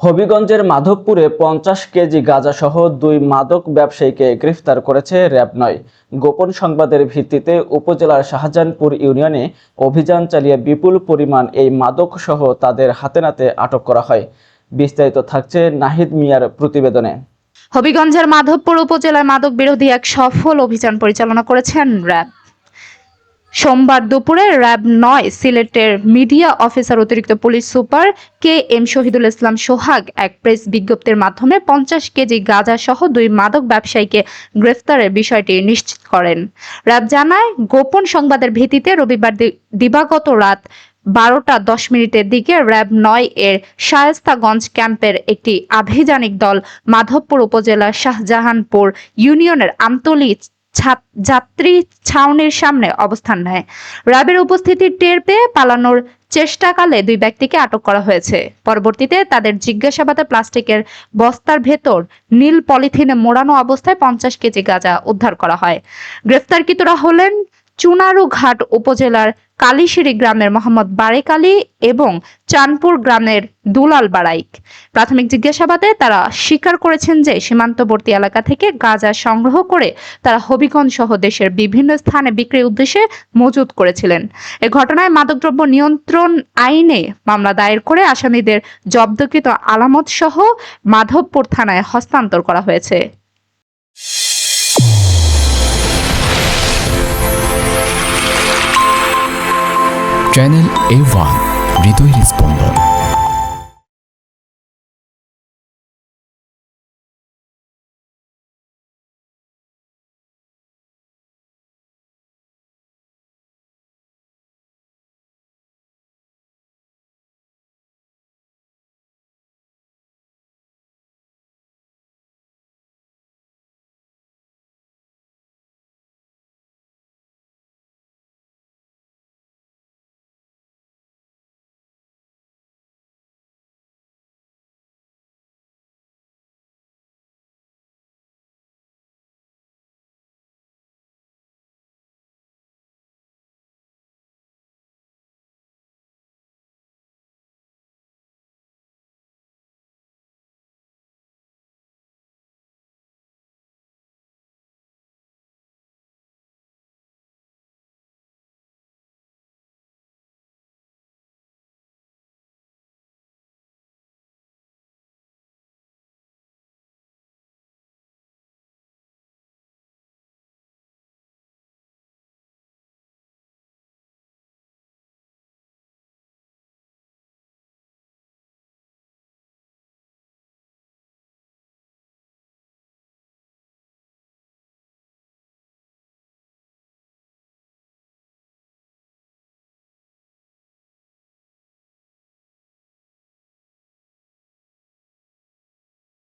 হবিগঞ্জের মাধবপুরে 50 কেজি গাঁজাসহ 2 মাদক ব্যবসায়ীকে গ্রেফতার করেছে র্যাব-9। গোপন সংবাদের ভিত্তিতে উপজেলার শাহজাহানপুর ইউনিয়নে অভিযান চালিয়ে বিপুল পরিমাণ এই মাদকসহ তাদের হাতেনাতে আটক করা হয়। বিস্তারিত থাকছে নাহিদ মিয়ার প্রতিবেদনে। হবিগঞ্জের মাধবপুর উপজেলায় মাদক বিরোধী এক সফল অভিযান পরিচালনা করেছেন র্যাব। সোমবার দুপুরে র্যাব-9 সিলেটের মিডিয়া অফিসার অতিরিক্ত police super KM Shahidul Islam সোহাগ এক প্রেস বিজ্ঞপ্তির মাধ্যমে 50 কেজি গাঁজা সহ 2 মাদক ব্যবসায়ীকে গ্রেফতারের বিষয়টি নিশ্চিত করেন। র্যাব জানায়, গোপন সংবাদের ভিত্তিতে রবিবার দিবাগত রাত 12:10 দিকে র্যাব-9 এর শায়েস্তাগঞ্জ ক্যাম্পের একটি আভিযানিক দল মাধবপুর উপজেলার শাহজাহানপুর ইউনিয়নের আমতলী যাত্রী ছাউনির সামনে অবস্থান নেয়। র্যাবের উপস্থিতি টের পেয়ে পালানোর চেষ্টাকালে 2 ব্যক্তিকে আটক করা হয়েছে। পরবর্তীতে তাদের জিজ্ঞাসাবাদে প্লাস্টিকের বস্তার ভেতর নীল পলিথিনে মোড়ানো অবস্থায় 50 কেজি গাঁজা উদ্ধার করা হয়। গ্রেফতারকৃতরা হলেন চুনারুঘাট উপজেলার কালীশিরি গ্রামের মোহাম্মদ বারেক আলী এবং চাঁদপুর গ্রামের দুলাল বারাইক। প্রাথমিক জিজ্ঞাসাবাদে তারা স্বীকার করেছেন যে সীমান্তবর্তী এলাকা থেকে গাঁজা সংগ্রহ করে তারা হবিগঞ্জ সহ দেশের বিভিন্ন স্থানে বিক্রির উদ্দেশ্যে মজুত করেছিলেন। এ ঘটনায় মাদকদ্রব্য নিয়ন্ত্রণ আইনে মামলা দায়ের করে আসামিদের জব্দকৃত আলামত সহ মাধবপুর থানায় হস্তান্তর করা হয়েছে। চ্যানেল A1 হৃদয়ের স্পন্দন।